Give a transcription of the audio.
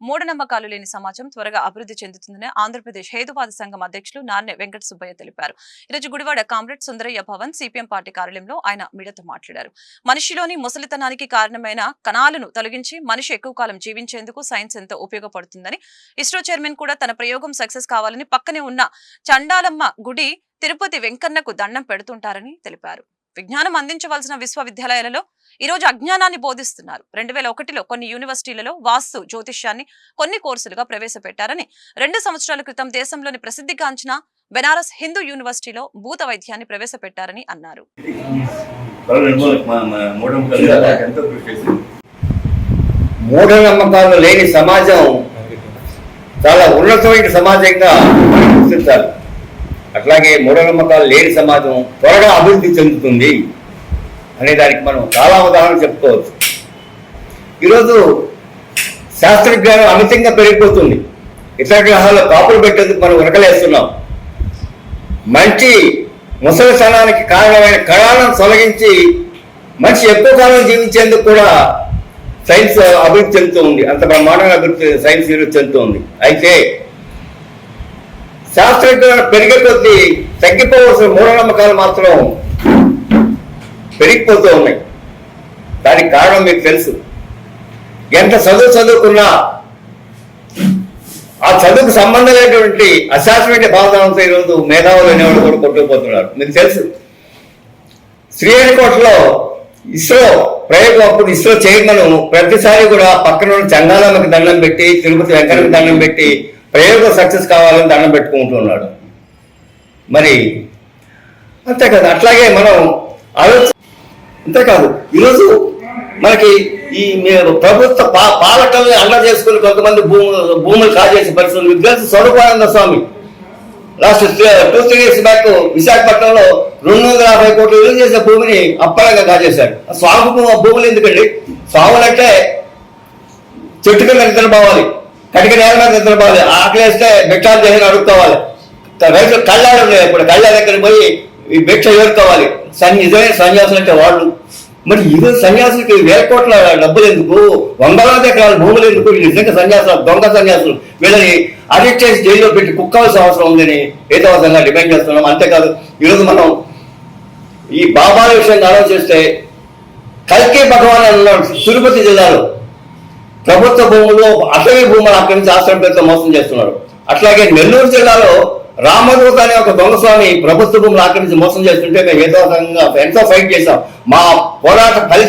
మూఢనమ్మకాలు లేని సమాజం త్వరగా అభివృద్ధి చెందుతుందని ఆంధ్రప్రదేశ్ హేతువాద సంఘం అధ్యక్షులు నార్నె వెంకట సుబ్బయ్య తెలిపారు. ఈరోజు Gudivada comrade Sundarayya Bhavan CPM party కార్యాలయంలో ఆయన మీడియాతో మాట్లాడారు. మనిషిలోని ముసలితనానికి కారణమైన కణాలను తొలగించి మనిషి ఎక్కువ కాలం జీవించేందుకు సైన్స్ ఎంతో ఉపయోగపడుతుందని, ఇస్రో చైర్మన్ కూడా తన ప్రయోగం సక్సెస్ కావాలని పక్కనే ఉన్న చండాలమ్మ గుడి తిరుపతి వెంకన్నకు దండం పెడుతుంటారని తెలిపారు. విజ్ఞానం అందించవలసిన విశ్వవిద్యాలయాలలో ఈ రోజు అజ్ఞానాన్ని బోధిస్తున్నారు. 2001లో కొన్ని యూనివర్సిటీలలో వాస్తు జ్యోతిష్యాన్ని కొన్ని కోర్సులుగా ప్రవేశపెట్టారని, 2 సంవత్సరాల క్రితం దేశంలోని ప్రసిద్ధిగాంచిన బెనారస్ హిందూ యూనివర్సిటీలో భూత వైద్యాన్ని ప్రవేశపెట్టారని అన్నారు. మూఢనమ్మకాలు లేని సమాజం చాలా ఉన్నతమైన సమాజంగా గుర్తించాలి. అట్లాగే మూఢనమ్మకాలు లేని సమాజం త్వరగా అభివృద్ధి చెందుతుంది అనే దానికి మనం చాలా ఉదాహరణలు చెప్పుకోవచ్చు. ఈరోజు శాస్త్రజ్ఞానం అమితంగా పెరిగిపోతుంది. ఇతర గ్రహాల్లో కాపులు పెట్టేందుకు మనం ఉరకలేస్తున్నాం. మంచి ముసలితనానికి కారణమైన కణాలను తొలగించి మనిషి ఎక్కువ కాలం జీవించేందుకు కూడా సైన్స్ అభివృద్ధి చెందుతూ ఉంది. అంత బ్రహ్మాండంగా అభివృద్ధి సైన్స్ అభివృద్ధి చెందుతూ ఉంది. అయితే శాస్త్రజ్ఞానం పెరిగే కొద్దీ తగ్గిపోవలసిన మూఢనమ్మకాలు మాత్రం పెరిగిపోతూ ఉన్నాయి. దానికి కారణం మీకు తెలుసు. ఎంత చదువుకున్నా ఆ చదువుకు సంబంధం లేనటువంటి అశాస్త్రమైన భావనతో ఈరోజు మేధావులు అనేవాళ్ళు కూడా కొట్టుకుపోతున్నారు. మీకు తెలుసు, శ్రీహరికోటలో ఇస్రో ప్రయోగం అప్పుడు ఇస్రో చైర్మన్ ప్రతిసారి కూడా పక్కన చంగాలమ్మకి దండం పెట్టి, తిరుపతి వెంకన్నకి దండం పెట్టి ప్రయోగం సక్సెస్ కావాలని దండం పెట్టుకుంటున్నాడు. మరి అంతేకాదు, అట్లాగే మనం అంతేకాదు ఈరోజు మనకి ఈ ప్రభుత్వ పాలకల్ని అండ చేసుకుని కొంతమంది భూములు కాజేసే పరిస్థితులు మీకు తెలుసు. స్వరూపానంద స్వామి లాస్ట్ 2-3 years బ్యాక్ విశాఖపట్నంలో 250 కోట్లు విలువ చేసే భూమిని అప్పలంగా కాజేశాడు. స్వామి భూములు ఎందుకండి? స్వాములంటే చెట్టు కింద నిద్రపోవాలి, కటిక నేల మీద నిద్రపోవాలి, ఆకలేస్తే భిక్షాలు చేసి అడుక్కోవాలి. రైతులు కళ్ళాడు లేదు, ఇప్పుడు కళ్ళ దగ్గర పోయి ఈ భిక్ష ఏరుకోవాలి. నిజమైన సన్యాసులు అంటే వాళ్ళు. మరి ఈరోజు సన్యాసులకి 1000 కోట్ల డబ్బులు ఎందుకు, 100 ఎకరాల భూములు ఎందుకు? నిజంగా సన్యాసులు దొంగ సన్యాసులు, వీళ్ళని అరెస్ట్ చేసి జైల్లో పెట్టి కుక్కవలసిన అవసరం ఉందని హేతువాదంగా డిమాండ్ చేస్తున్నాం. అంతేకాదు ఈరోజు మనం ఈ బాబాల విషయంగా ఆలోచిస్తే కల్కి భగవాన్ అన్నాడు తిరుపతి జిల్లాలో ప్రభుత్వ భూములు అటవీ భూములు ఆక్రమించి ఆశ్రమం పేరుతో మోసం చేస్తున్నాడు. అట్లాగే నెల్లూరు జిల్లాలో రామదూత అనే ఒక దొంగస్వామి ప్రభుత్వ భూములు ఆక్రమించి మోసం చేస్తుంటే మేము హేతువాదంగా ఎంతో ఫైట్ చేశాం. మా పోరాట ఫలితం